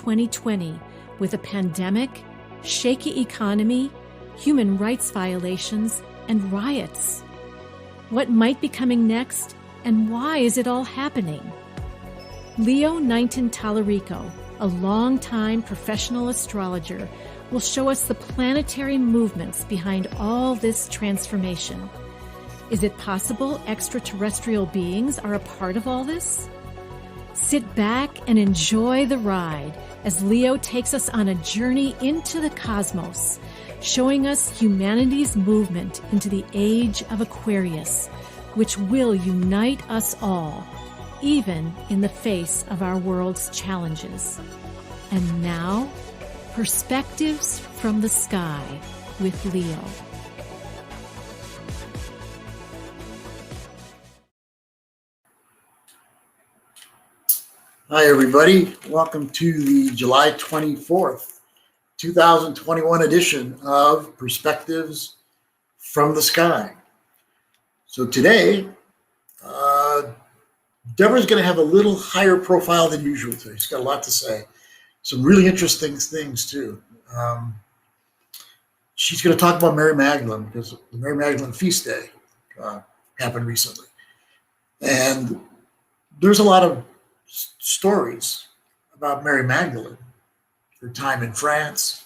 2020 with a pandemic, shaky economy, human rights violations, and riots? What might be coming next, and why is it all happening? Leo Nineteen Tallarico, a longtime professional astrologer, will show us the planetary movements behind all this transformation. Is it possible extraterrestrial beings are a part of all this? Sit back and enjoy the ride as Leo takes us on a journey into the cosmos, showing us humanity's movement into the age of Aquarius, which will unite us all, even in the face of our world's challenges. And now, Perspectives from the Sky with Leo. Hi, everybody. Welcome to the July 24th, 2021 edition of Perspectives from the Sky. So today, Deborah's going to have a little higher profile than usual today. She's got a lot to say. Some really interesting things, too. She's going to talk about Mary Magdalene because the Mary Magdalene feast day happened recently. And there's a lot of stories about Mary Magdalene, her time in France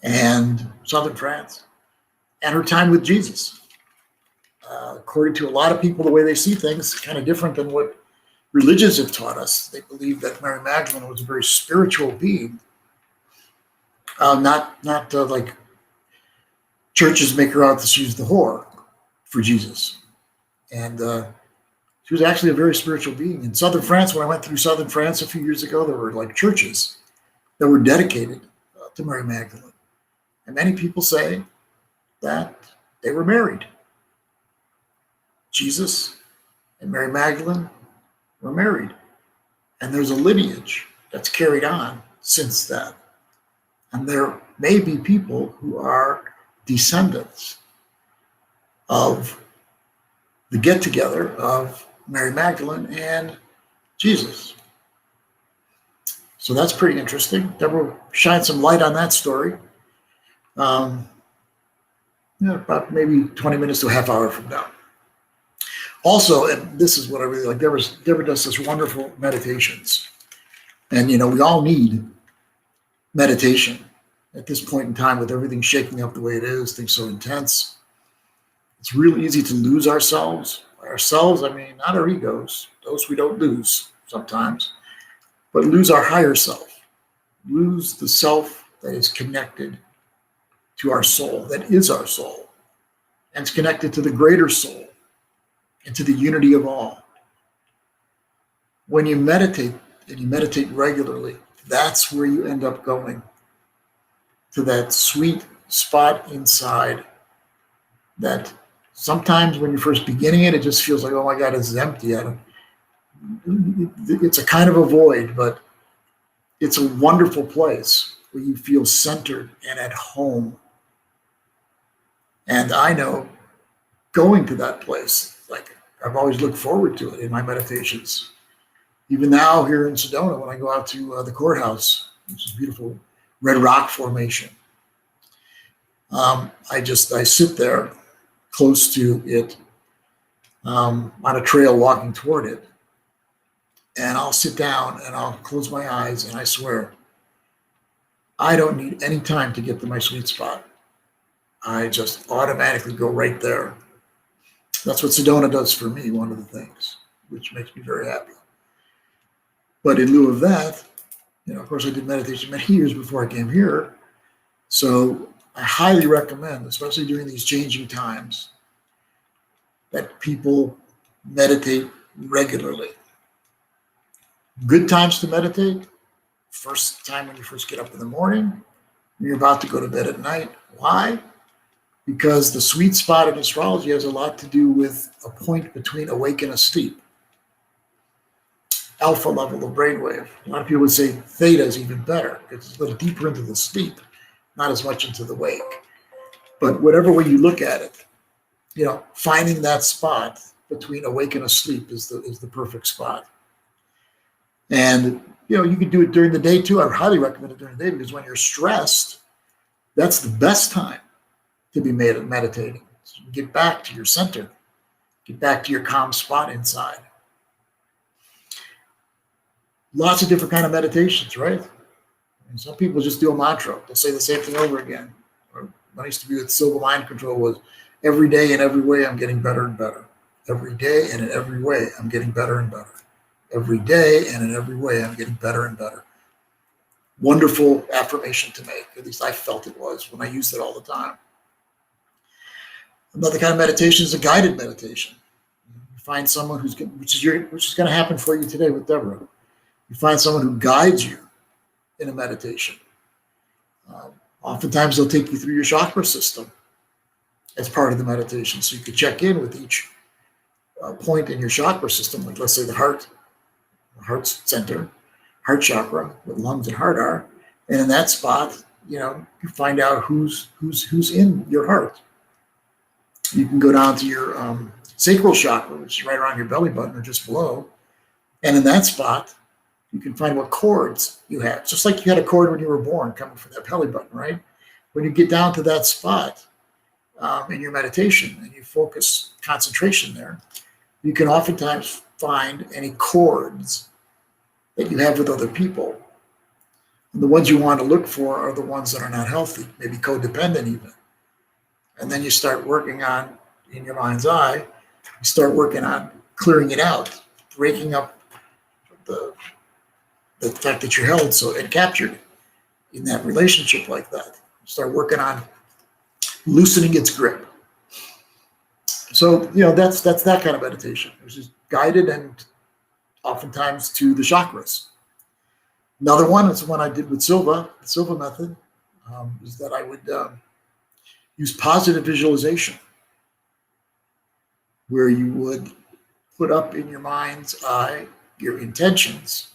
and southern France, and her time with Jesus. According to a lot of people, the way they see things is kind of different than what religions have taught us. They believe that Mary Magdalene was a very spiritual being, not like churches make her out that she's the whore for Jesus. And she was actually a very spiritual being. In southern France, when I went through southern France a few years ago, there were like churches that were dedicated to Mary Magdalene. And many people say that they were married. Jesus and Mary Magdalene were married. And there's a lineage that's carried on since then. And there may be people who are descendants of the get-together of Mary Magdalene and Jesus. So that's pretty interesting. Deborah shined some light on that story. About maybe 20 minutes to a half hour from now. Also, and this is what I really like, Deborah does such wonderful meditations. And, we all need meditation at this point in time with everything shaking up the way it is, things so intense. It's really easy to lose ourselves. By ourselves, I mean, not our egos, those we don't lose sometimes, but lose our higher self, lose the self that is connected to our soul, that is our soul, and it's connected to the greater soul, and to the unity of all. When you meditate, and you meditate regularly, that's where you end up going, to that sweet spot inside that sometimes when you're first beginning it just feels like, oh my God, it's empty. It's a kind of a void, but it's a wonderful place where you feel centered and at home. And I know going to that place, like I've always looked forward to it in my meditations. Even now here in Sedona, when I go out to the courthouse, which is a beautiful red rock formation, I sit there close to it on a trail walking toward it. And I'll sit down and I'll close my eyes and I swear, I don't need any time to get to my sweet spot. I just automatically go right there. That's what Sedona does for me, one of the things, which makes me very happy. But in lieu of that, of course, I did meditation many years before I came here. So I highly recommend, especially during these changing times, that people meditate regularly. Good times to meditate. First time when you first get up in the morning, when you're about to go to bed at night. Why? Because the sweet spot in astrology has a lot to do with a point between awake and asleep. Alpha level of brainwave. A lot of people would say theta is even better. It's a little deeper into the sleep, not as much into the wake. But whatever way you look at it, finding that spot between awake and asleep is the perfect spot. And, you can do it during the day too. I would highly recommend it during the day because when you're stressed, that's the best time to be meditating. So you get back to your center, get back to your calm spot inside. Lots of different kind of meditations, right? And some people just do a mantra. They'll say the same thing over again. Or when I used to be with Silva Mind Control was every day in every way I'm getting better and better. Every day and in every way I'm getting better and better. Every day and in every way I'm getting better and better. Wonderful affirmation to make. At least I felt it was when I used it all the time. Another kind of meditation is a guided meditation. You find someone which is going to happen for you today with Deborah. You find someone who guides you in a meditation. Oftentimes they'll take you through your chakra system as part of the meditation. So you could check in with each point in your chakra system, like let's say the heart center, heart chakra, where the lungs and heart are. And in that spot, you find out who's in your heart. You can go down to your sacral chakra, which is right around your belly button or just below. And in that spot, you can find what chords you have. Just like you had a chord when you were born coming from that belly button, right? When you get down to that spot in your meditation and you focus concentration there, you can oftentimes find any chords that you have with other people. And the ones you want to look for are the ones that are not healthy, maybe codependent even. And then you start working on, in your mind's eye, you start working on clearing it out, breaking up the fact that you're held and captured in that relationship like that. Start working on loosening its grip. So, that's that kind of meditation, which is guided and oftentimes to the chakras. Another one is the one I did with Silva, the Silva method, is that I would use positive visualization, where you would put up in your mind's eye your intentions.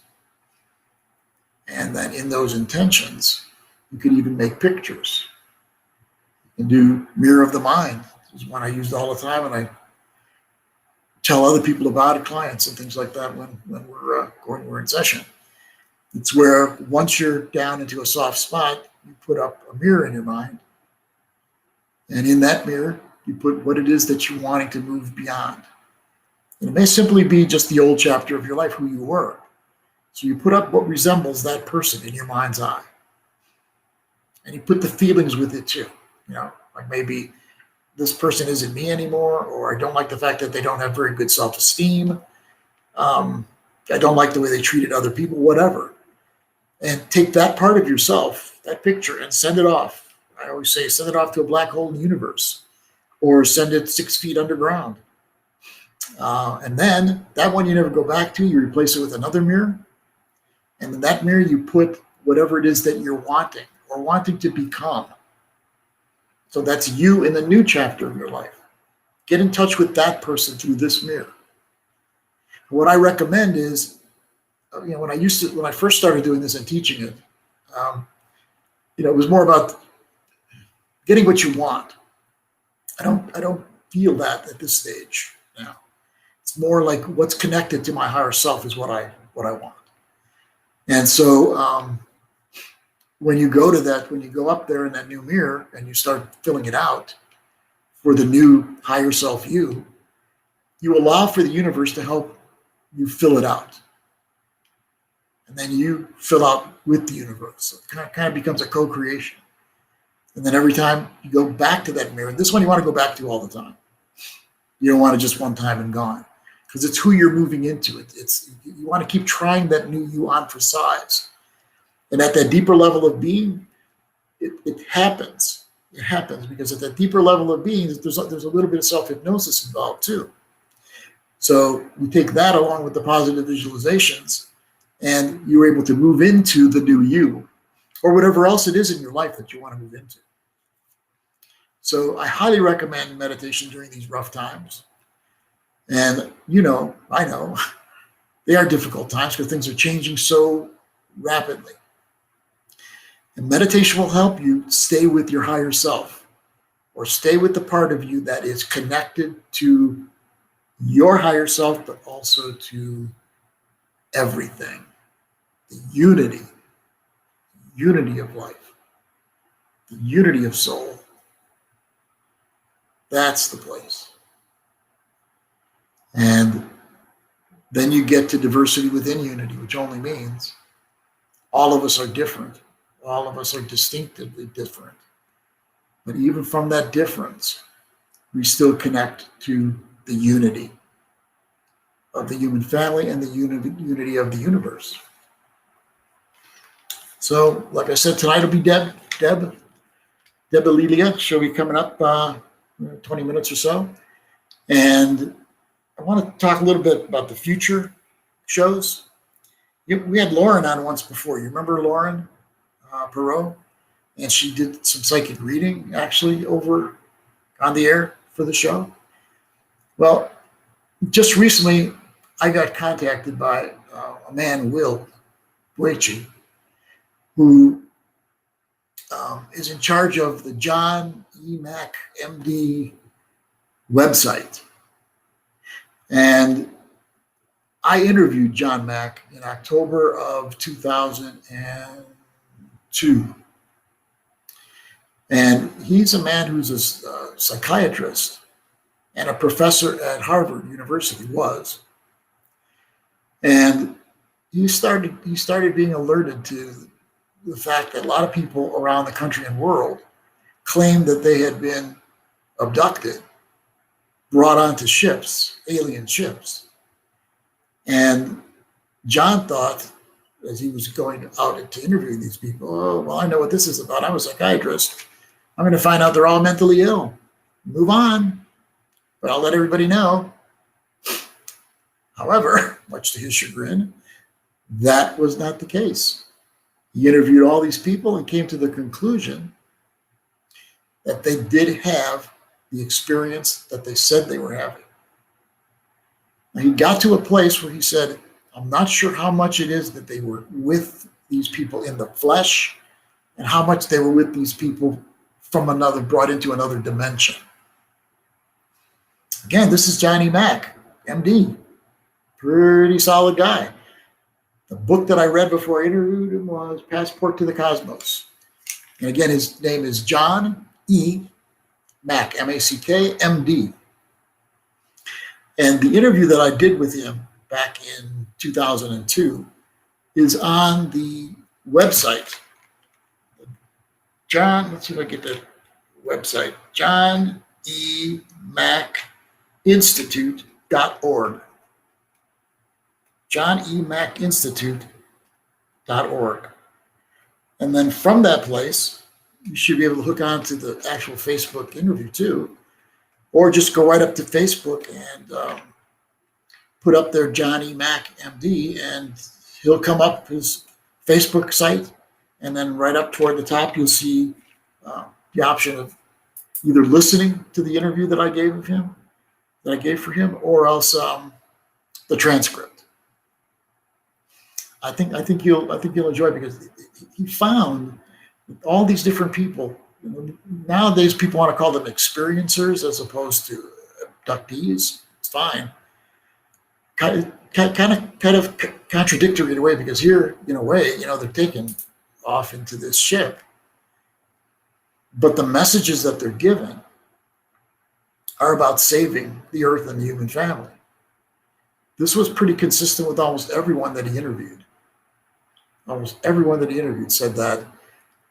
And then in those intentions, you could even make pictures. You can do mirror of the mind. This is one I used all the time, and I tell other people about it, clients and things like that when we're in session. It's where once you're down into a soft spot, you put up a mirror in your mind. And in that mirror, you put what it is that you're wanting to move beyond. And it may simply be just the old chapter of your life, who you were. So you put up what resembles that person in your mind's eye. And you put the feelings with it too. Like maybe this person isn't me anymore, or I don't like the fact that they don't have very good self-esteem. I don't like the way they treated other people, whatever. And take that part of yourself, that picture, and send it off. I always say, send it off to a black hole in the universe, or send it 6 feet underground. And then that one you never go back to, you replace it with another mirror. And in that mirror, you put whatever it is that you're wanting or wanting to become. So that's you in the new chapter of your life. Get in touch with that person through this mirror. What I recommend is, when I first started doing this and teaching it, it was more about getting what you want. I don't feel that at this stage now. It's more like what's connected to my higher self is what I want. And so when you go up there in that new mirror and you start filling it out for the new higher self you allow for the universe to help you fill it out. And then you fill out with the universe. So it kind of becomes a co-creation. And then every time you go back to that mirror, this one you want to go back to all the time. You don't want to just one time and gone, because it's who you're moving into. You want to keep trying that new you on for size. And at that deeper level of being, it happens. It happens because at that deeper level of being, there's a little bit of self-hypnosis involved too. So we take that along with the positive visualizations, and you're able to move into the new you, or whatever else it is in your life that you want to move into. So I highly recommend meditation during these rough times. And I know they are difficult times because things are changing so rapidly. And meditation will help you stay with your higher self, or stay with the part of you that is connected to your higher self, but also to everything. the unity of life, the unity of soul. That's the place. And then you get to diversity within unity, which only means all of us are different. All of us are distinctively different. But even from that difference, we still connect to the unity of the human family and the unity of the universe. So, like I said, tonight will be Indiiyah. She'll be coming up 20 minutes or so. And I want to talk a little bit about the future shows. We had Lauren on once before. You remember Lauren Perot? And she did some psychic reading, actually, over on the air for the show. Well, just recently, I got contacted by a man, Will Boichi, who is in charge of the John E. Mack, MD website. And I interviewed John Mack in October of 2002. And he's a man who's a psychiatrist and a professor at Harvard University, was. And he started being alerted to the fact that a lot of people around the country and world claimed that they had been abducted, brought onto ships, alien ships. And John thought, as he was going out to interview these people, oh, well, I know what this is about. I'm a psychiatrist. I'm going to find out they're all mentally ill. Move on. But I'll let everybody know. However, much to his chagrin, that was not the case. He interviewed all these people and came to the conclusion that they did have the experience that they said they were having. And he got to a place where he said, I'm not sure how much it is that they were with these people in the flesh and how much they were with these people from another, brought into another dimension. Again, this is Johnny Mack, MD. Pretty solid guy. The book that I read before I interviewed him was Passport to the Cosmos. And again, his name is John E. Mack, M-A-C-K, M-D. And the interview that I did with him back in 2002 is on the website. John, let's see if I get the website. JohnEMackInstitute.org. JohnEMackInstitute.org. And then from that place, you should be able to hook on to the actual Facebook interview too, or just go right up to Facebook and put up there Johnny Mack MD, and he'll come up his Facebook site, and then right up toward the top you'll see the option of either listening to the interview that I gave for him, or else the transcript. I think you'll enjoy it, because he found all these different people. Nowadays, people want to call them experiencers as opposed to abductees. It's fine. Kind of contradictory in a way, because here, in a way, they're taken off into this ship, but the messages that they're given are about saving the earth and the human family. This was pretty consistent with almost everyone that he interviewed. Almost everyone that he interviewed said that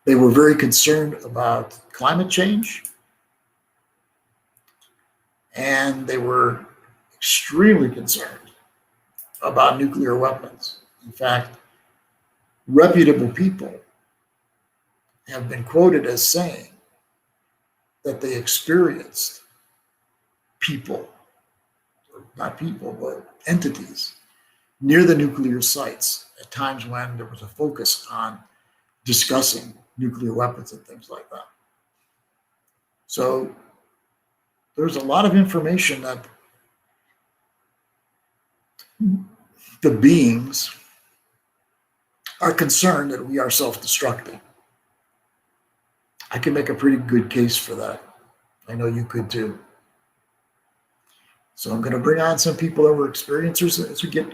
they were very concerned about climate change, and they were extremely concerned about nuclear weapons. In fact, reputable people have been quoted as saying that they experienced people, or not people, but entities near the nuclear sites at times when there was a focus on discussing nuclear weapons and things like that. So there's a lot of information that the beings are concerned that we are self-destructing. I can make a pretty good case for that. I know you could too. So I'm going to bring on some people that were experiencers as we get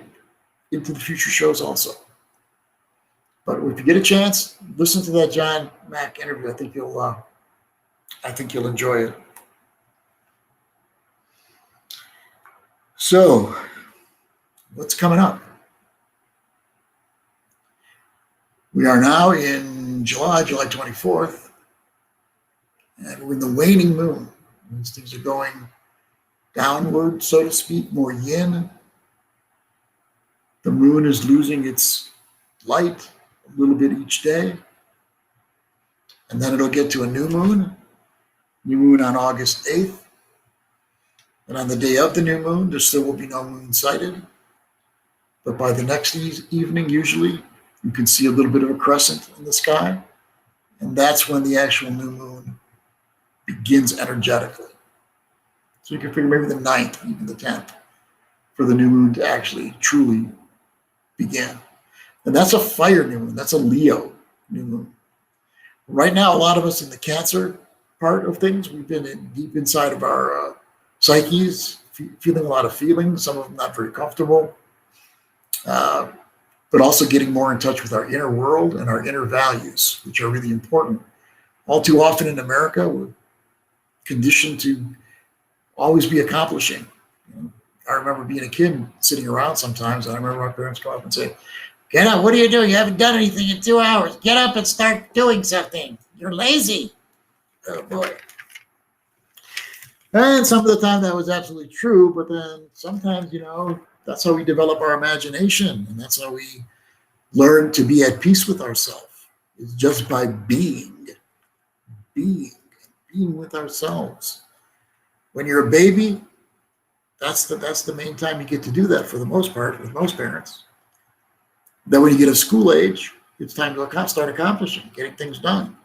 into the future shows also. But if you get a chance, listen to that John Mack interview. I think you'll enjoy it. So, what's coming up? We are now in July 24th, and we're in the waning moon. These things are going downward, so to speak, more yin. The moon is losing its light a little bit each day. And then it'll get to a new moon on August 8th. And on the day of the new moon, there still will be no moon sighted. But by the next evening, usually, you can see a little bit of a crescent in the sky. And that's when the actual new moon begins energetically. So you can figure maybe the 9th, even the 10th, for the new moon to actually truly begin. And that's a fire new moon. That's a Leo new moon. Right now, a lot of us in the Cancer part of things, we've been deep inside of our psyches, feeling a lot of feelings, some of them not very comfortable, but also getting more in touch with our inner world and our inner values, which are really important. All too often in America, we're conditioned to always be accomplishing. I remember being a kid sitting around sometimes, and I remember my parents come up and say, "Get up, what are you doing? You haven't done anything in 2 hours. Get up and start doing something. You're lazy." Oh boy. And some of the time that was absolutely true, but then sometimes, that's how we develop our imagination, and that's how we learn to be at peace with ourselves. It's just by being with ourselves. When you're a baby, that's the main time you get to do that for the most part with most parents. Then when you get of school age, it's time to start accomplishing, getting things done.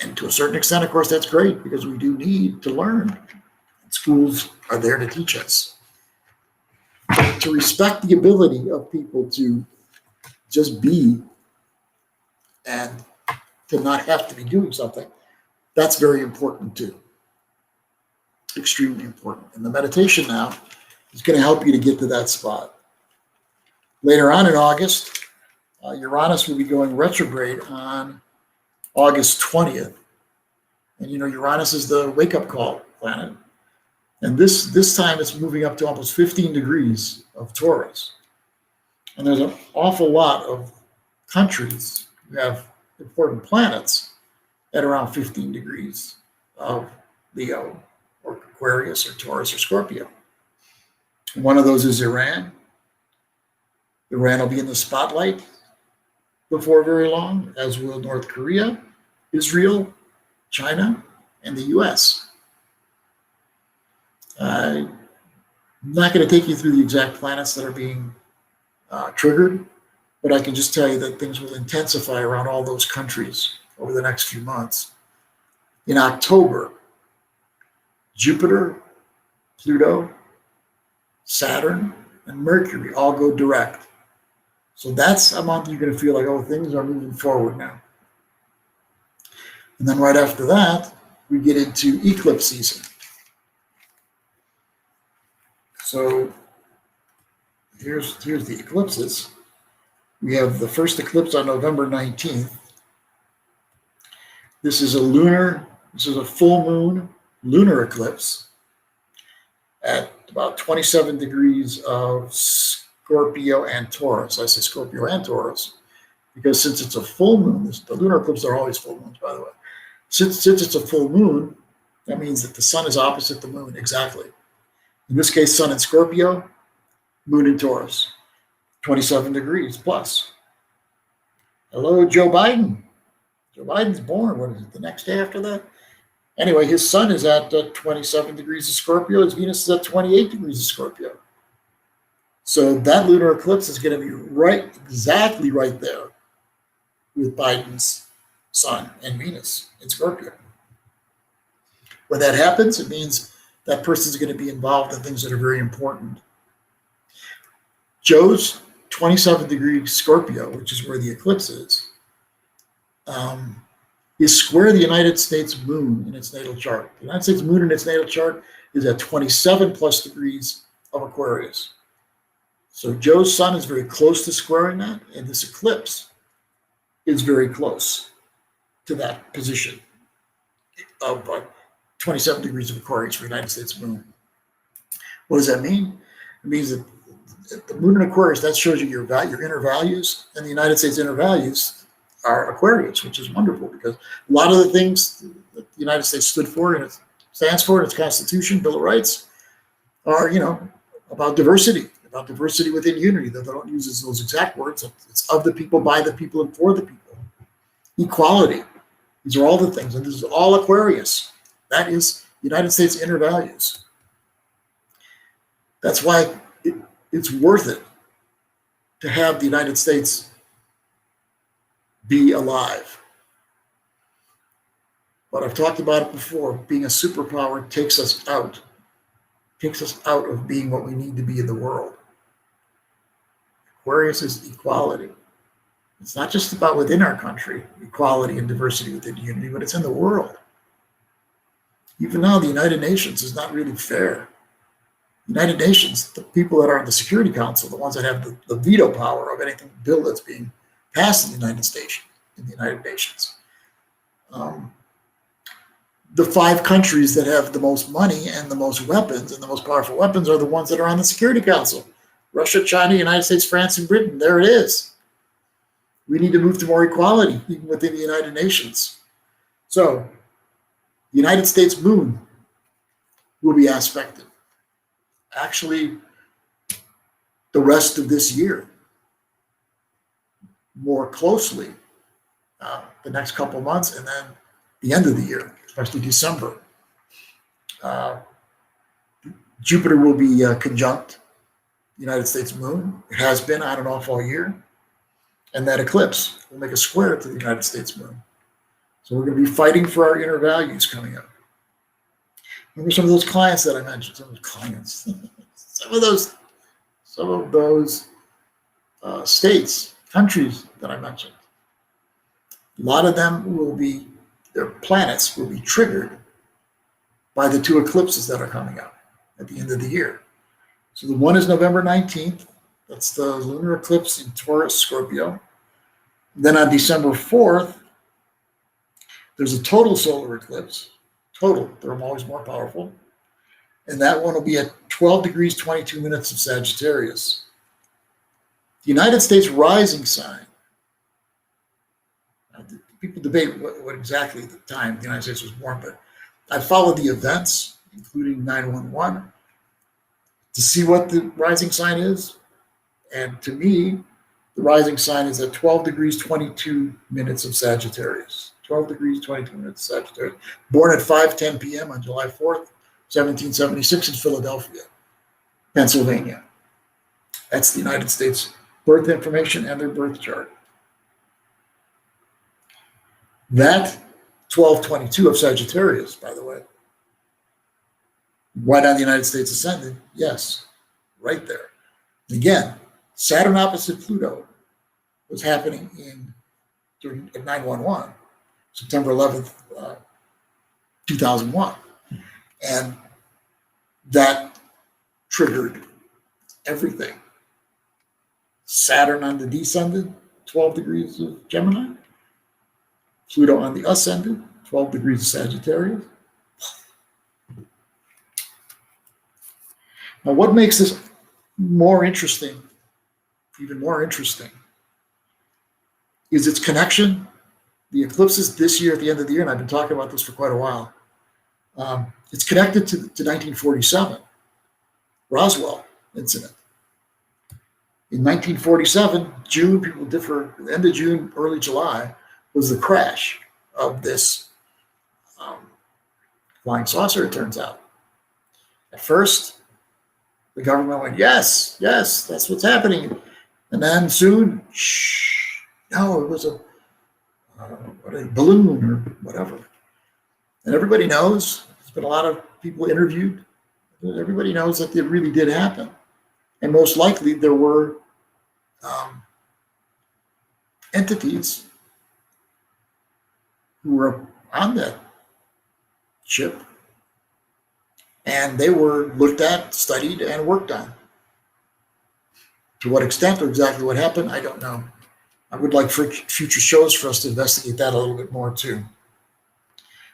And to a certain extent, of course, that's great because we do need to learn. Schools are there to teach us. But to respect the ability of people to just be and to not have to be doing something, that's very important too. Extremely important. And the meditation now is going to help you to get to that spot. Later on in August, Uranus will be going retrograde on August 20th. And Uranus is the wake-up call planet. And this time it's moving up to almost 15 degrees of Taurus. And there's an awful lot of countries who have important planets at around 15 degrees of Leo or Aquarius or Taurus or Scorpio. One of those is Iran. Iran will be in the spotlight before very long, as will North Korea, Israel, China, and the US. I'm not going to take you through the exact planets that are being triggered, but I can just tell you that things will intensify around all those countries over the next few months. In October, Jupiter, Pluto, Saturn, and Mercury all go direct. So that's a month you're going to feel like, oh, things are moving forward now. And then right after that, we get into eclipse season. So here's the eclipses. We have the first eclipse on November 19th. This is a full moon lunar eclipse at about 27 degrees of Scorpio and Taurus. I say Scorpio and Taurus because since it's a full moon, the lunar eclipses are always full moons, by the way. Since it's a full moon, that means that the sun is opposite the moon exactly. In this case, sun in Scorpio, moon in Taurus, 27 degrees plus. Hello, Joe Biden. Joe Biden's born, what is it, the next day after that? Anyway, his sun is at 27 degrees of Scorpio. His Venus is at 28 degrees of Scorpio. So that lunar eclipse is going to be exactly right there with Biden's sun and Venus in Scorpio. When that happens, it means that person's going to be involved in things that are very important. Joe's 27 degree Scorpio, which is where the eclipse is square the United States moon in its natal chart. The United States moon in its natal chart is at 27 plus degrees of Aquarius. So Joe's sun is very close to squaring that, and this eclipse is very close to that position of 27 degrees of Aquarius for the United States moon. What does that mean? It means that the moon in Aquarius, that shows you your inner values, and the United States inner values are Aquarius, which is wonderful because a lot of the things that the United States stood for and it stands for in its Constitution, Bill of Rights, are, about diversity within unity. Though they don't use those exact words. It's of the people, by the people, and for the people. Equality. These are all the things, and this is all Aquarius. That is United States inner values. That's why it's worth it to have the United States be alive. But I've talked about it before. Being a superpower takes us out of being what we need to be in the world. Aquarius is equality. It's not just about within our country, equality and diversity within unity, but it's in the world. Even now, the United Nations is not really fair. United Nations, the people that are in the Security Council, the ones that have the veto power of anything bill that's being passed in the United Nations. The 5 countries that have the most money and the most weapons and the most powerful weapons are the ones that are on the Security Council. Russia, China, United States, France, and Britain. There it is. We need to move to more equality, even within the United Nations. So, the United States moon will be aspected. Actually, the rest of this year, more closely, the next couple months, and then the end of the year, especially December. Jupiter will be conjunct the United States moon. It has been on and off all year. And that eclipse will make a square to the United States moon. So we're going to be fighting for our inner values coming up. Remember some of those clients that I mentioned, some of those states, countries that I mentioned. A lot of them their planets will be triggered by the 2 eclipses that are coming up at the end of the year. So the one is November 19th. That's the lunar eclipse in Taurus, Scorpio. Then on December 4th, there's a total solar eclipse. Total, they're always more powerful. And that one will be at 12 degrees, 22 minutes of Sagittarius. The United States rising sign. People debate what exactly the time the United States was born, but I followed the events, including 9/11, to see what the rising sign is. And to me, the rising sign is at 12 degrees, 22 minutes of Sagittarius. 12 degrees, 22 minutes of Sagittarius. Born at 5:10 p.m. on July 4th, 1776 in Philadelphia, Pennsylvania. That's the United States birth information and their birth chart. That 1222 of Sagittarius, by the way, right on the United States ascendant, yes, right there. And again, Saturn opposite Pluto was happening at 9/11, September 11th, 2001. And that triggered everything. Saturn on the descendant, 12 degrees of Gemini. Pluto on the ascendant, 12 degrees of Sagittarius. Now, what makes this more interesting, even more interesting, is its connection. The eclipses this year at the end of the year, and I've been talking about this for quite a while, it's connected to 1947, Roswell incident. In 1947, June, people differ, end of June, early July, was the crash of this flying saucer, it turns out. At first, the government went, yes, that's what's happening. And then soon, no, it was a balloon or whatever. And everybody knows, there's been a lot of people interviewed, everybody knows that it really did happen. And most likely there were entities who were on that ship, and they were looked at, studied, and worked on. To what extent or exactly what happened, I don't know. I would like for future shows for us to investigate that a little bit more too.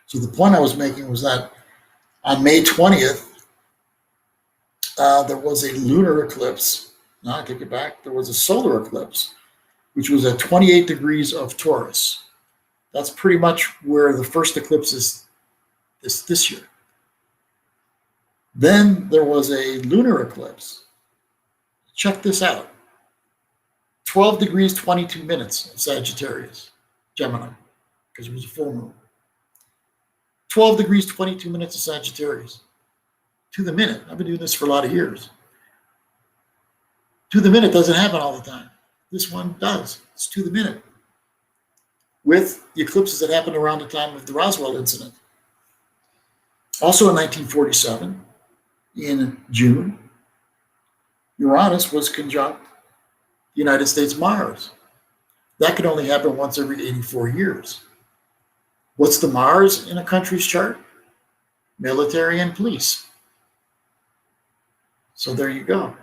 So the point I was making was that on May 20th, there was a lunar eclipse. No, I take it back. There was a solar eclipse, which was at 28 degrees of Taurus. That's pretty much where the first eclipse is this year. Then there was a lunar eclipse. Check this out. 12 degrees, 22 minutes of Sagittarius, Gemini, because it was a full moon. 12 degrees, 22 minutes of Sagittarius. To the minute. I've been doing this for a lot of years. To the minute doesn't happen all the time. This one does. It's to the minute. With the eclipses that happened around the time of the Roswell incident. Also in 1947, in June, Uranus was conjunct the United States Mars. That could only happen once every 84 years. What's the Mars in a country's chart? Military and police. So there you go.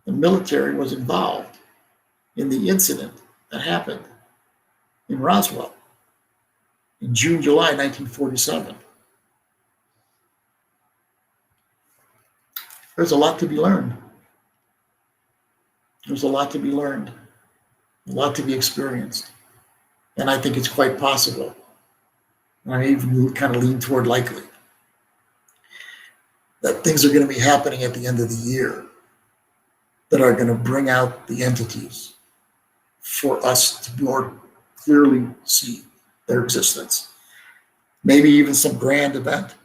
The military was involved in the incident that happened in Roswell in June, July 1947. There's a lot to be learned. There's a lot to be learned, a lot to be experienced. And I think it's quite possible. And I even kind of lean toward likely that things are going to be happening at the end of the year that are going to bring out the entities for us to more clearly see their existence. Maybe even some grand event.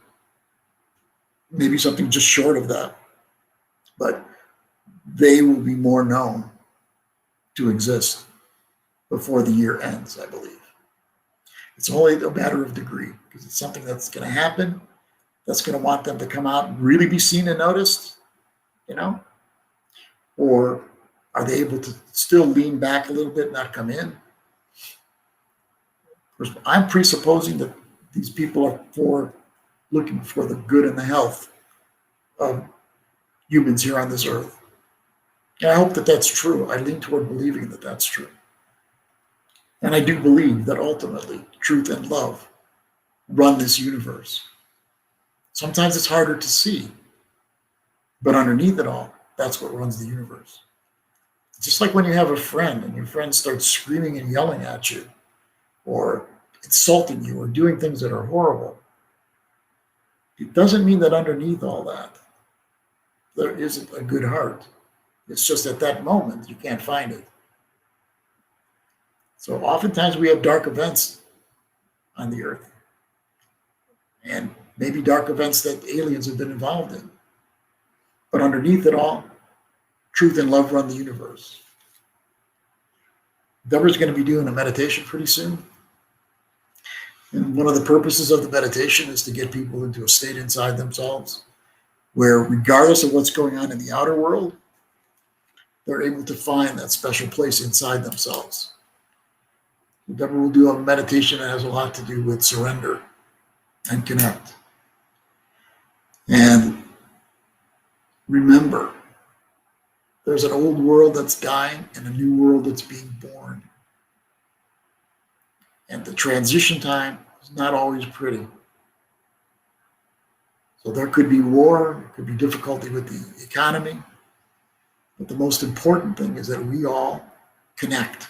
Maybe something just short of that. But they will be more known to exist before the year ends, I believe. It's only a matter of degree, because it's something that's going to happen, that's going to want them to come out and really be seen and noticed, you know? Or are they able to still lean back a little bit and not come in? I'm presupposing that these people are looking for the good and the health of humans here on this earth. And I hope that that's true. I lean toward believing that that's true. And I do believe that ultimately truth and love run this universe. Sometimes it's harder to see, but underneath it all, that's what runs the universe. Just like when you have a friend and your friend starts screaming and yelling at you or insulting you or doing things that are horrible, it doesn't mean that underneath all that, there isn't a good heart. It's just at that moment, you can't find it. So oftentimes we have dark events on the earth. And maybe dark events that aliens have been involved in. But underneath it all, truth and love run the universe. Deborah's going to be doing a meditation pretty soon. And one of the purposes of the meditation is to get people into a state inside themselves where regardless of what's going on in the outer world, they're able to find that special place inside themselves. Deborah will do a meditation that has a lot to do with surrender and connect. And remember, there's an old world that's dying and a new world that's being born. And the transition time is not always pretty. So there could be war, there could be difficulty with the economy. But the most important thing is that we all connect.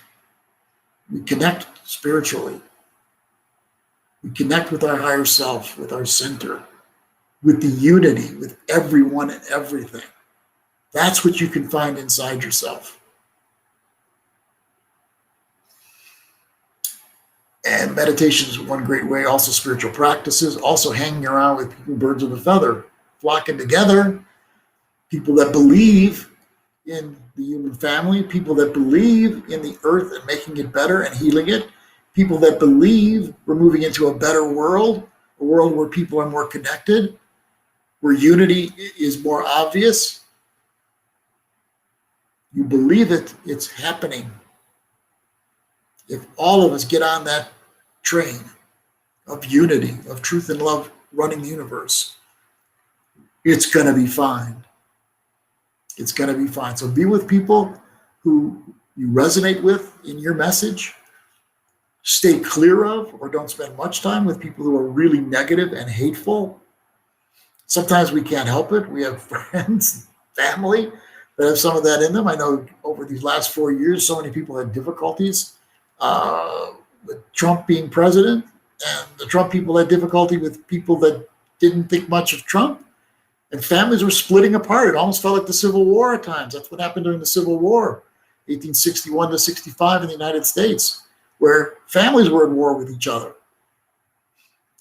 We connect spiritually. We connect with our higher self, with our center, with the unity, with everyone and everything. That's what you can find inside yourself. And meditation is one great way, also spiritual practices, also hanging around with people, birds of a feather, flocking together, people that believe in the human family, people that believe in the earth and making it better and healing it, people that believe we're moving into a better world, a world where people are more connected, where unity is more obvious. You believe it, it's happening. If all of us get on that train of unity, of truth and love running the universe, it's going to be fine. It's going to be fine. So be with people who you resonate with in your message. Stay clear of, or don't spend much time with people who are really negative and hateful. Sometimes we can't help it. We have friends, family that have some of that in them. I know over these last 4 years, so many people had difficulties with Trump being president, and the Trump people had difficulty with people that didn't think much of Trump, and families were splitting apart. It almost felt like the Civil War at times. That's what happened during the Civil War, 1861 to 65 in the United States, where families were at war with each other.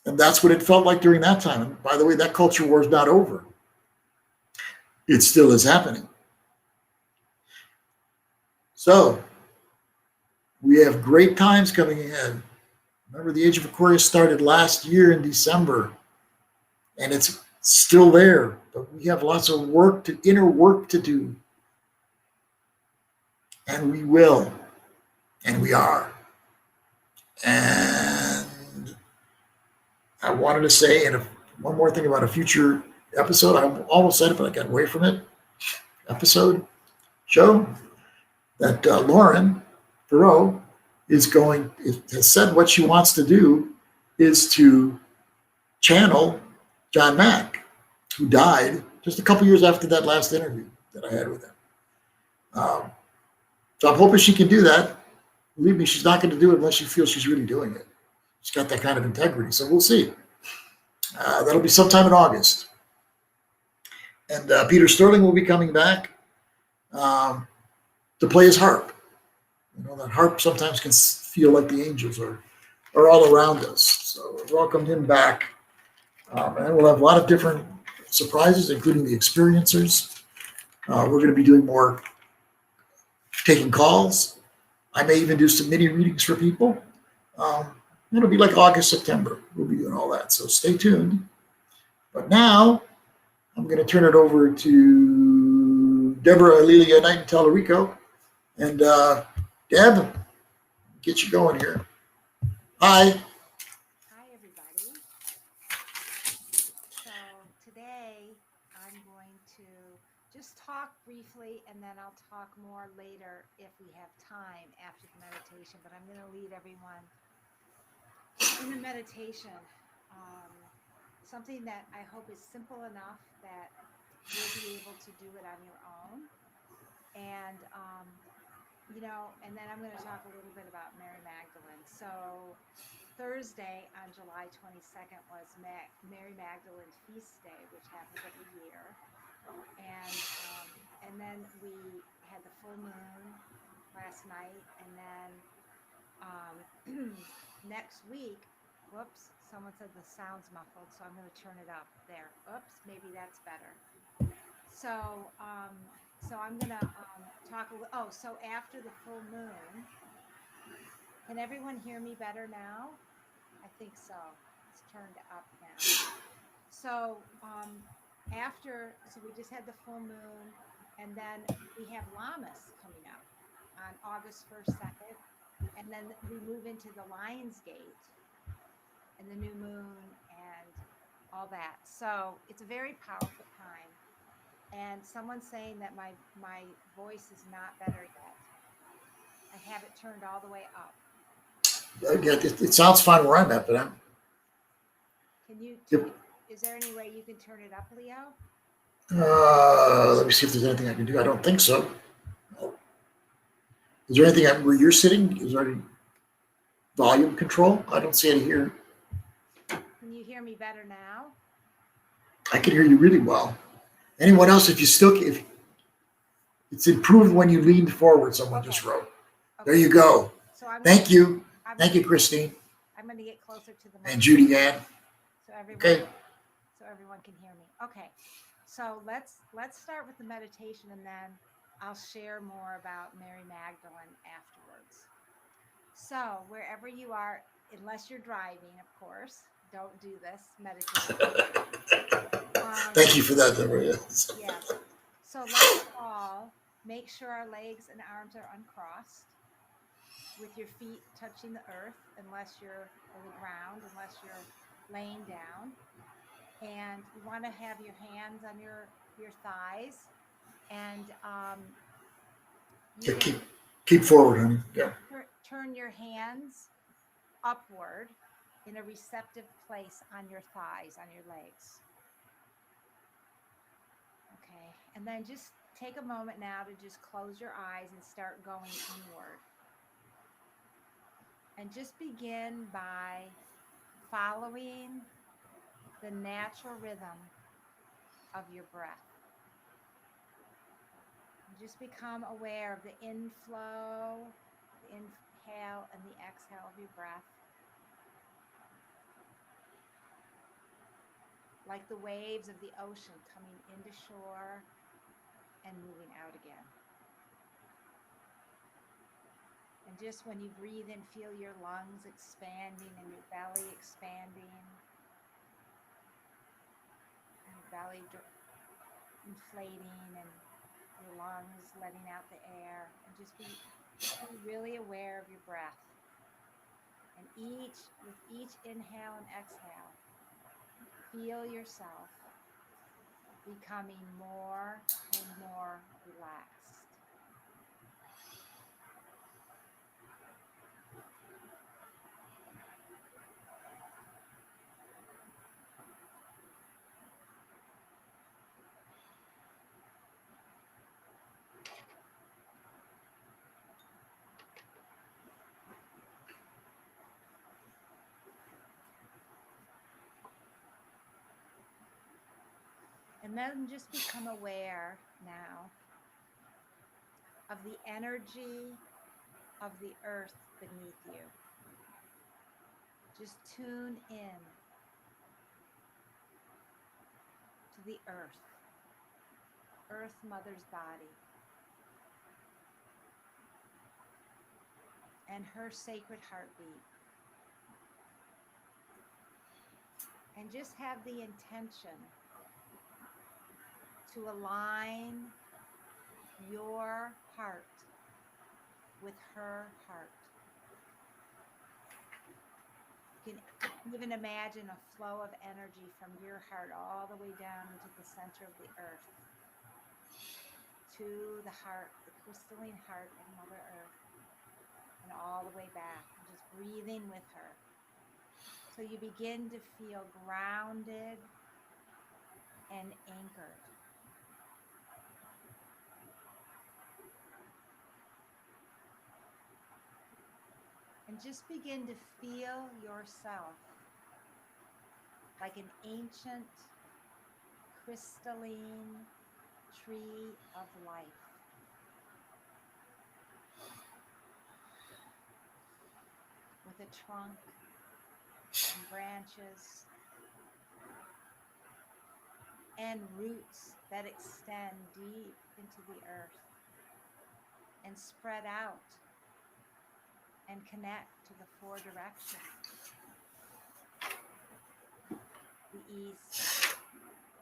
And that's what it felt like during that time. And by the way, that culture war is not over. It still is happening. So we have great times coming ahead. Remember, the Age of Aquarius started last year in December, and it's still there. But we have lots of inner work to do. And we will. And we are. And I wanted to say, one more thing about a future episode. I almost said it, but I got away from it. Show that Lauren Perot has said what she wants to do is to channel John Mack, who died just a couple years after that last interview that I had with him. So I'm hoping she can do that. Believe me, she's not going to do it unless she feels she's really doing it. She's got that kind of integrity, so we'll see. That'll be sometime in August. And Peter Sterling will be coming back to play his harp. You know, that harp sometimes can feel like the angels are all around us. So welcome him back. And we'll have a lot of different surprises, including the experiencers. We're going to be doing more taking calls. I may even do some mini readings for people. It'll be like August, September. We'll be doing all that. So stay tuned. But now I'm going to turn it over to Deborah Lilia Knight in Tellerico. And Deb, get you going here. Hi. Hi, everybody. So today I'm going to just talk briefly, and then I'll talk more later if we have time after the meditation. But I'm going to lead everyone in a meditation, something that I hope is simple enough that you'll be able to do it on your own. And, and then I'm going to talk a little bit about Mary Magdalene. So Thursday on July 22nd was Mary Magdalene Feast Day, which happens every year. And then we had the full moon last night, and then next week, whoops, someone said the sound's muffled, so I'm going to turn it up there. Oops, maybe that's better. So I'm going to talk a little. Oh, so after the full moon, can everyone hear me better now? I think so. It's turned up now. So so we just had the full moon, and then we have Lammas coming up on August 1st, 2nd, and then we move into the Lion's Gate and the new moon and all that. So it's a very powerful time. And someone's saying that my voice is not better yet. I have it turned all the way up. It sounds fine where I'm at, but Can you? Yep. Is there any way you can turn it up, Leo? Let me see if there's anything I can do. I don't think so. Is there anything where you're sitting? Is there any volume control? I don't see any here. Can you hear me better now? I can hear you really well. Anyone else, if it's improved when you leaned forward, someone just wrote. Okay. There you go. So Thank you, Christine. I'm going to get closer to the mic. And Judy Ann. So everyone can hear me. Okay. So let's start with the meditation, and then I'll share more about Mary Magdalene afterwards. So wherever you are, unless you're driving, of course, don't do this meditation. Thank you for that, Deborah. Yes. So let's all make sure our legs and arms are uncrossed, with your feet touching the earth, unless you're on the ground, unless you're laying down. And you want to have your hands on your thighs, and Yeah, keep forward, honey. Yeah. Turn your hands upward in a receptive place on your thighs, on your legs. Okay, and then just take a moment now to just close your eyes and start going inward. And just begin by following the natural rhythm of your breath. And just become aware of the inflow, the inhale and the exhale of your breath. Like the waves of the ocean coming into shore and moving out again. And just when you breathe in, feel your lungs expanding and your belly expanding. And your belly inflating and your lungs letting out the air. And just be really aware of your breath. And with each inhale and exhale, feel yourself becoming more and more relaxed. And then just become aware now of the energy of the earth beneath you. Just tune in to the earth, Earth Mother's body, and her sacred heartbeat. And just have the intention to align your heart with her heart. You can even imagine a flow of energy from your heart all the way down into the center of the earth to the heart, the crystalline heart of Mother Earth, and all the way back, and just breathing with her. So you begin to feel grounded and anchored. And just begin to feel yourself like an ancient, crystalline tree of life. With a trunk and branches and roots that extend deep into the earth and spread out and connect to the four directions: the east,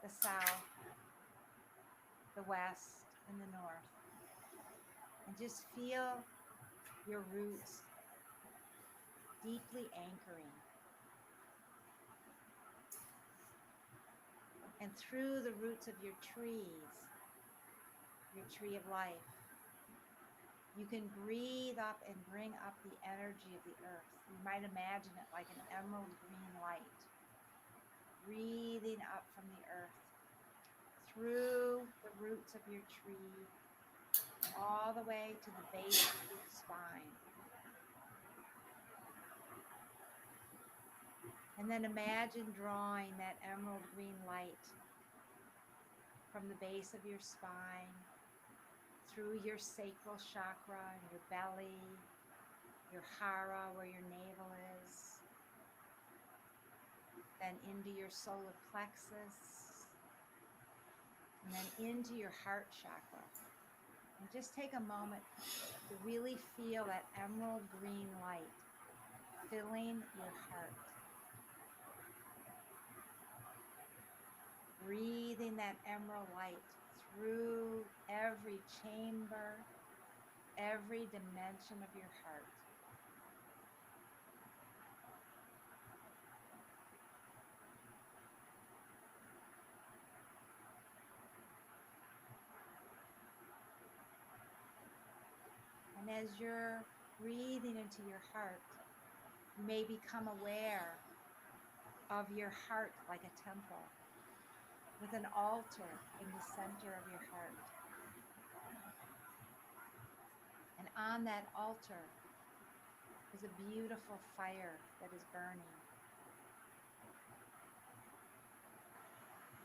the south, the west, and the north. And just feel your roots deeply anchoring. And through the roots of your trees, your tree of life, you can breathe up and bring up the energy of the earth. You might imagine it like an emerald green light, breathing up from the earth, through the roots of your tree, all the way to the base of your spine. And then imagine drawing that emerald green light from the base of your spine, through your sacral chakra and your belly, your hara where your navel is, then into your solar plexus, and then into your heart chakra. And just take a moment to really feel that emerald green light filling your heart. Breathing that emerald light through every chamber, every dimension of your heart. And as you're breathing into your heart, you may become aware of your heart like a temple with an altar in the center of your heart. And on that altar is a beautiful fire that is burning.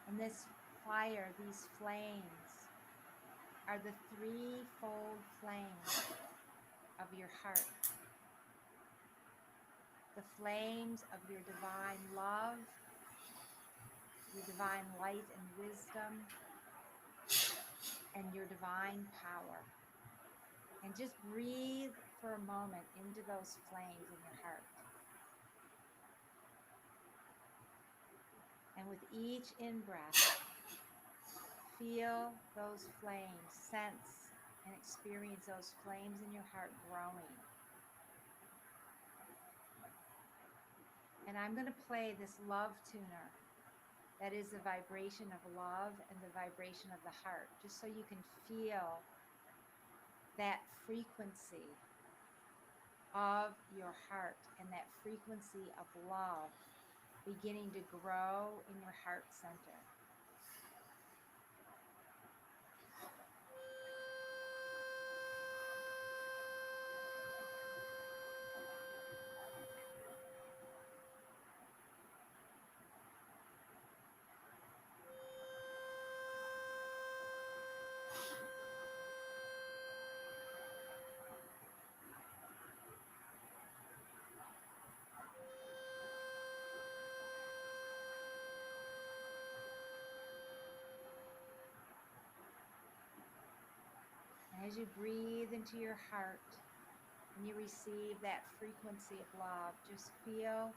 And this fire, these flames, are the threefold flames of your heart. The flames of your divine love, your divine light and wisdom, and your divine power. And just breathe for a moment into those flames in your heart. And with each in-breath, feel those flames, sense and experience those flames in your heart growing. And I'm going to play this love tuner. That is the vibration of love and the vibration of the heart, just so you can feel that frequency of your heart and that frequency of love beginning to grow in your heart center. As you breathe into your heart and you receive that frequency of love, just feel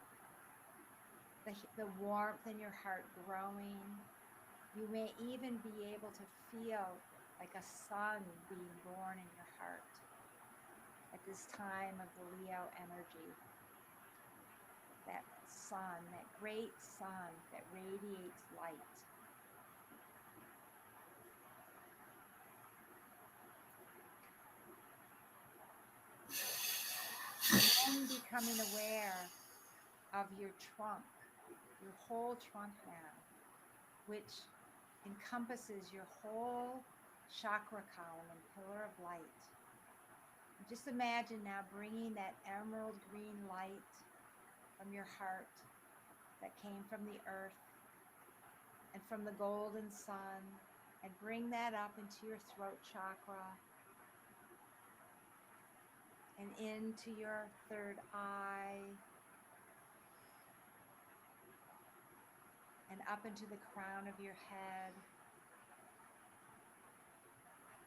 the warmth in your heart growing. You may even be able to feel like a sun being born in your heart at this time of the Leo energy. That sun, that great sun that radiates light. And becoming aware of your trunk, your whole trunk now, which encompasses your whole chakra column and pillar of light. And just imagine now bringing that emerald green light from your heart that came from the earth and from the golden sun, and bring that up into your throat chakra and into your third eye and up into the crown of your head,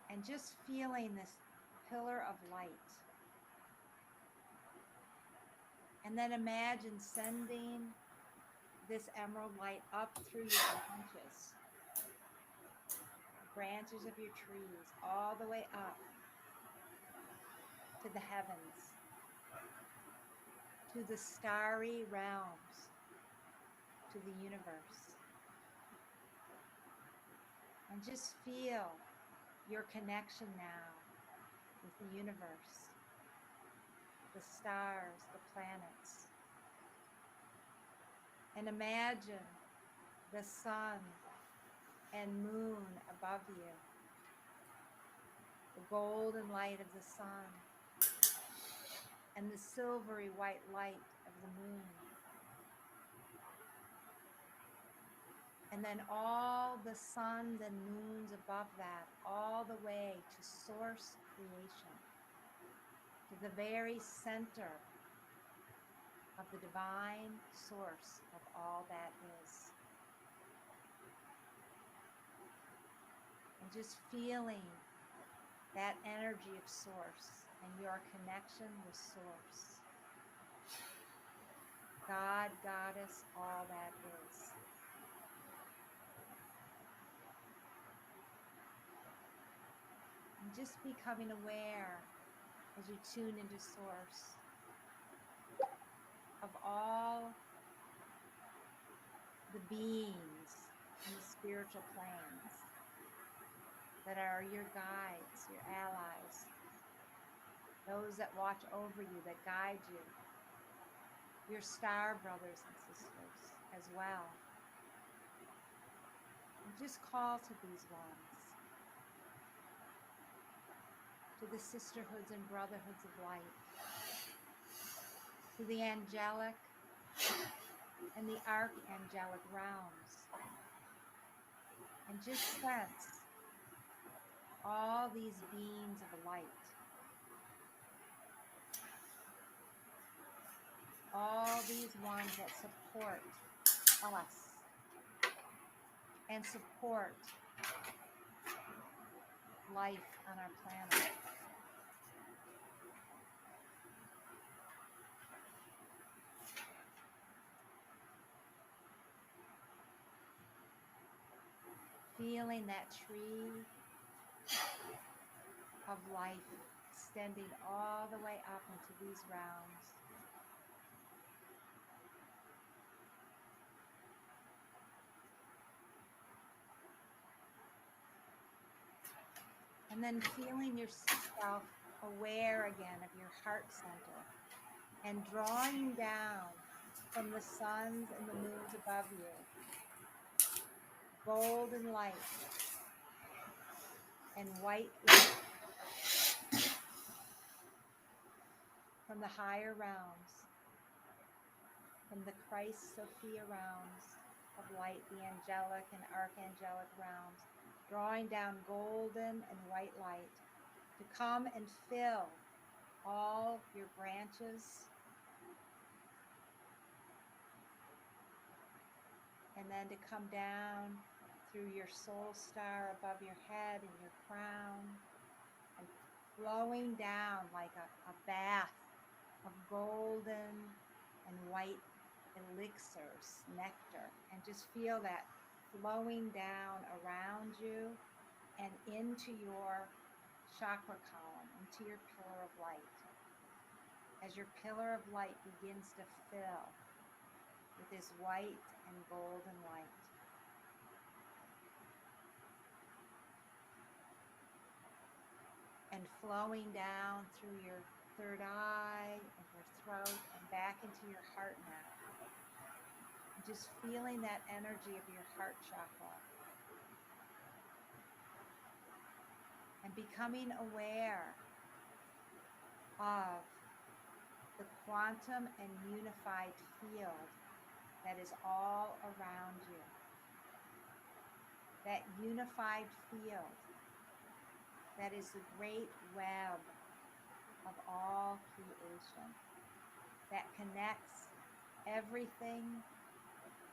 and just feeling this pillar of light. And then imagine sending this emerald light up through your branches of your trees, all the way up to the heavens, to the starry realms, to the universe. And just feel your connection now with the universe, the stars, the planets. And imagine the sun and moon above you, the golden light of the sun and the silvery white light of the moon. And then all the suns and moons above that, all the way to source creation, to the very center of the divine source of all that is. And just feeling that energy of source and your connection with source. God, Goddess, all that is. And just becoming aware as you tune into source of all the beings in the spiritual planes that are your guides, your allies, those that watch over you, that guide you, your star brothers and sisters as well. And just call to these ones, to the sisterhoods and brotherhoods of light, to the angelic and the archangelic realms, and just sense all these beings of light, all these ones that support us and support life on our planet. Feeling that tree of life extending all the way up into these realms. And then feeling yourself aware again of your heart center and drawing down from the suns and the moons above you, golden light and white light from the higher realms, from the Christ Sophia realms of light, the angelic and archangelic realms, drawing down golden and white light to come and fill all your branches, and then to come down through your soul star above your head and your crown, and flowing down like a bath of golden and white elixirs, nectar, and just feel that flowing down around you and into your chakra column, into your pillar of light. As your pillar of light begins to fill with this white and golden light. And flowing down through your third eye and your throat and back into your heart now. And just feeling that energy of your heart chakra. And becoming aware of the quantum and unified field that is all around you. That unified field that is the great web of all creation that connects everything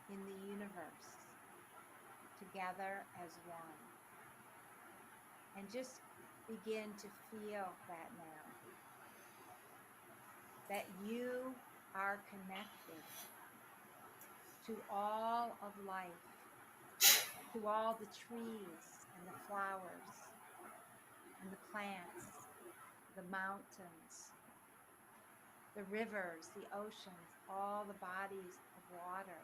in the universe together as one. And just begin to feel that now. That you are connected to all of life, to all the trees and the flowers and the plants, the mountains, the rivers, the oceans, all the bodies of water.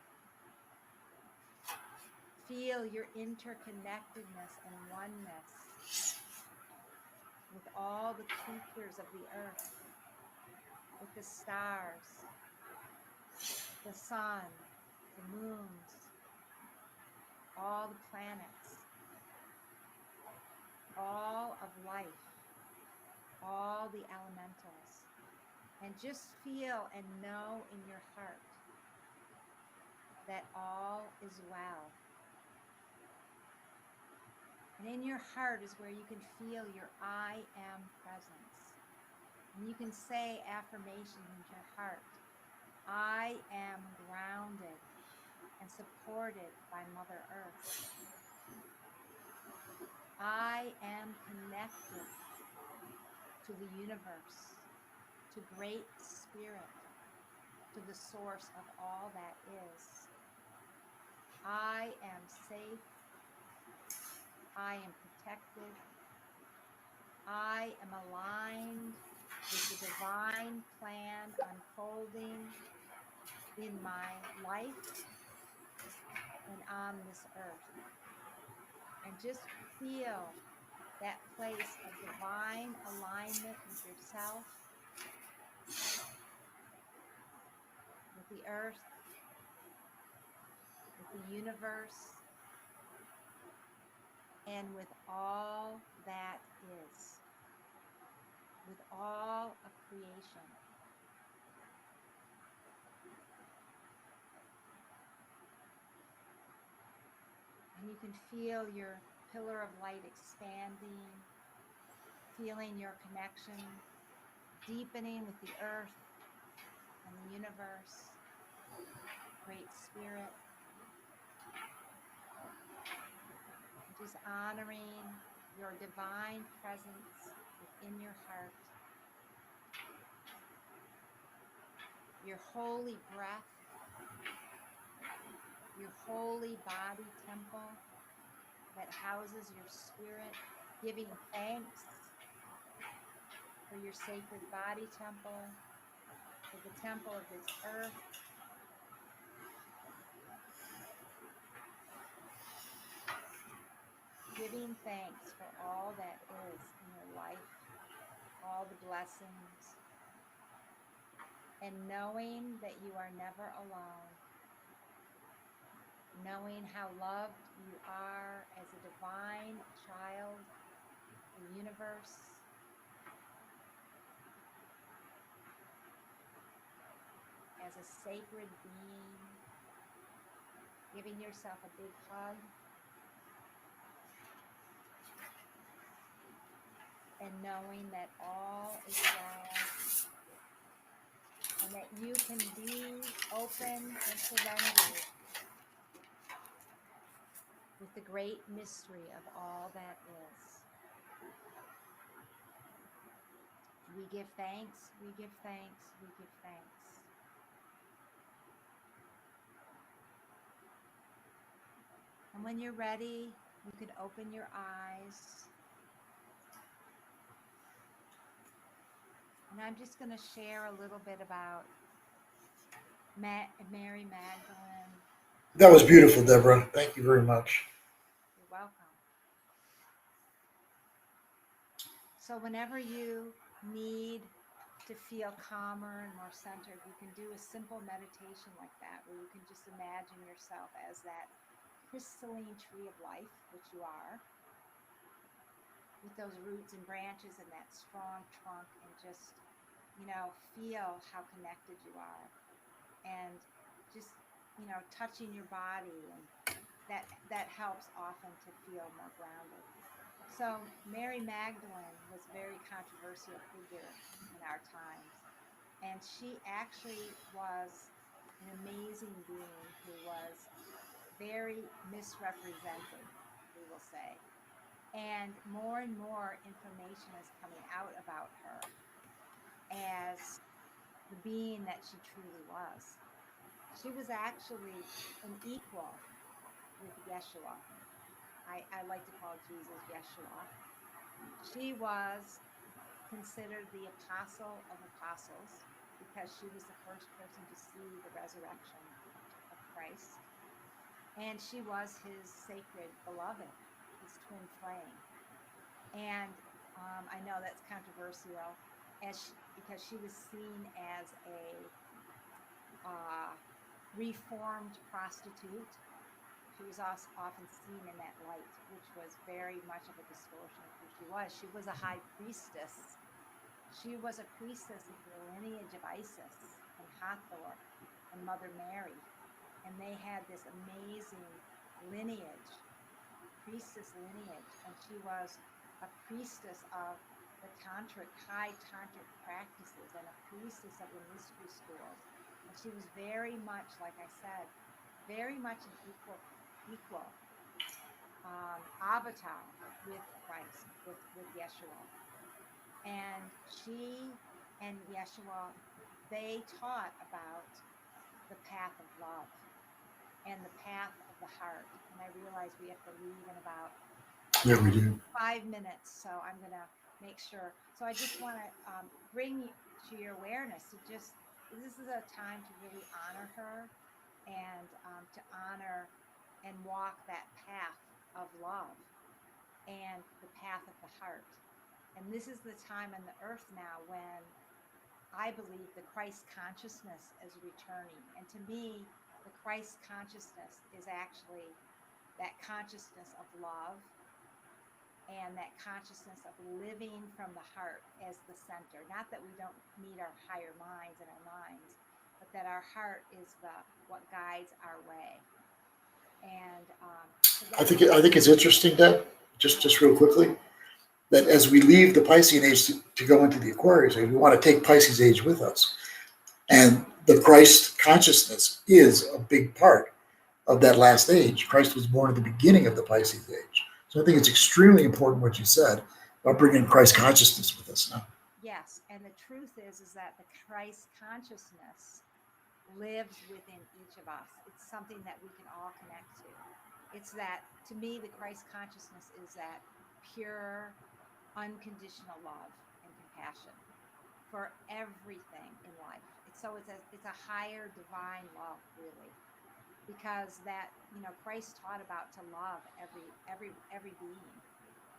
Feel your interconnectedness and oneness with all the creatures of the earth, with the stars, the sun, the moons, all the planets, all of life, all the elementals. And just feel and know in your heart that all is well. And in your heart is where you can feel your I am presence. And you can say affirmations in your heart. I am grounded and supported by Mother Earth. I am connected to the universe, to Great Spirit, to the source of all that is. I am safe. I am protected. I am aligned with the divine plan unfolding in my life and on this earth. And just feel that place of divine alignment with yourself, with the earth, with the universe, and with all that is, with all of creation. And you can feel your pillar of light expanding, feeling your connection, deepening with the earth and the universe, Great Spirit. Just honoring your divine presence within your heart, your holy breath, your holy body temple that houses your spirit, giving thanks for your sacred body temple, for the temple of this earth, giving thanks for all that is in your life, all the blessings, and knowing that you are never alone, knowing how loved you are as a divine child of the universe, as a sacred being, giving yourself a big hug, and knowing that all is well, and that you can be open and surrendered with the great mystery of all that is. We give thanks, we give thanks, we give thanks. And when you're ready, you can open your eyes. And I'm just going to share a little bit about Mary Magdalene. That was beautiful, Deborah. Thank you very much. You're welcome. So whenever you need to feel calmer and more centered, you can do a simple meditation like that, where you can just imagine yourself as that crystalline tree of life, which you are, with those roots and branches and that strong trunk, and just, feel how connected you are, and just, touching your body, and that helps often to feel more grounded. So Mary Magdalene was a very controversial figure in our times, and she actually was an amazing being who was very misrepresented, we will say. And more information is coming out about her as the being that she truly was. She was actually an equal with Yeshua. I like to call Jesus Yeshua. She was considered the apostle of apostles because she was the first person to see the resurrection of Christ. And she was his sacred beloved, his twin flame. And I know that's controversial because she was seen as a reformed prostitute. She was also often seen in that light, which was very much of a distortion of who she was. She was a high priestess. She was a priestess of the lineage of Isis and Hathor and Mother Mary. And they had this amazing lineage, priestess lineage. And she was a priestess of the high tantric practices, and a priestess of the mystery schools. And she was very much, like I said, very much an equal avatar with Christ, with Yeshua. And she and Yeshua, they taught about the path of love and the path of the heart. And I realize we have to leave in about 5 minutes, so I'm going to make sure. So I just want to bring to your awareness to just, this is a time to really honor her, and to honor and walk that path of love. and the path of the heart. And this is the time on the earth now when I believe the Christ consciousness is returning. And to me, the Christ consciousness is actually that consciousness of love and that consciousness of living from the heart as the center. Not that we don't need our higher minds and our minds, but that our heart is what guides our way. And I think it's interesting, Deb, just real quickly, that as we leave the Piscean age to go into the Aquarius age, we want to take Pisces age with us. And the Christ consciousness is a big part of that last age. Christ was born at the beginning of the Pisces age. So I think it's extremely important what you said about bringing Christ consciousness with us now. Yes, and the truth is that the Christ consciousness lives within each of us. It's something that we can all connect to. It's that, to me, the Christ consciousness is that pure, unconditional love and compassion for everything in life. It's a higher divine love, really, because that, Christ taught about to love every being,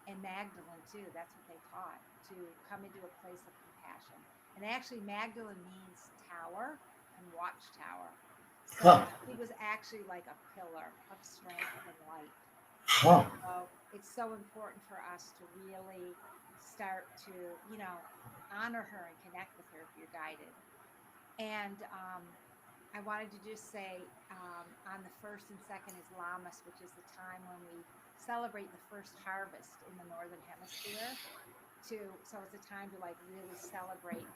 and Magdalene too. That's what they taught, to come into a place of compassion. And actually, Magdalene means tower and watchtower. So he was actually like a pillar of strength and light. So it's so important for us to really start to, honor her and connect with her if you're guided. And I wanted to just say on the 1st and 2nd is Lammas, which is the time when we celebrate the first harvest in the Northern Hemisphere. So it's a time to really celebrate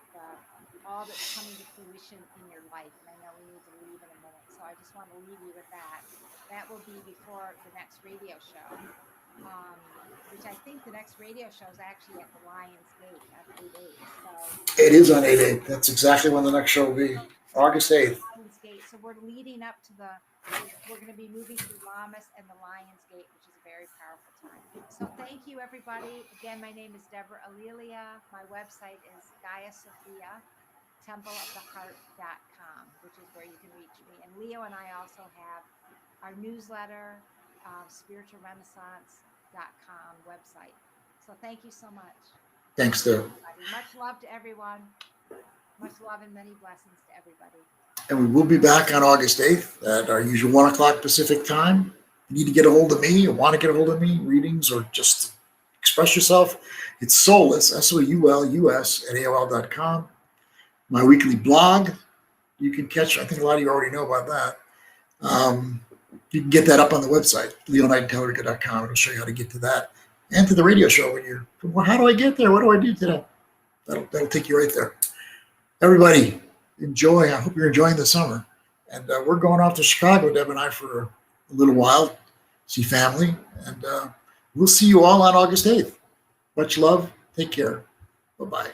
all that's coming to fruition in your life. And I know we need to leave in a minute, so I just want to leave you with that. That will be before the next radio show, which I think the next radio show is actually at the Lion's Gate at 8/8. So it is on 8/8. That's exactly when the next show will be, August 8th. Lion's Gate. So we're leading up to we're going to be moving through Lammas and the Lion's Gate, which is a very powerful time. So thank you, everybody. Again, my name is Deborah Alelia. My website is GaiaSophia.templeoftheheart.com, which is where you can reach me. And Leo and I also have our newsletter, spiritualrenaissance.com website. So thank you so much. Thanks, Deb. Much love to everyone. Much love and many blessings to everybody. And we will be back on August 8th at our usual 1 o'clock Pacific time. If you need to get a hold of me or want to get a hold of me, readings, or just express yourself, it's Soulus, SOULUS, at AOL.com. My weekly blog, you can catch, I think a lot of you already know about that. You can get that up on the website, leonightandtellerica.com. It'll show you how to get to that and to the radio show when you're, well, how do I get there? What do I do today? That'll take you right there. Everybody, enjoy. I hope you're enjoying the summer. And we're going off to Chicago, Deb and I, for a little while, see family. And we'll see you all on August 8th. Much love. Take care. Bye-bye.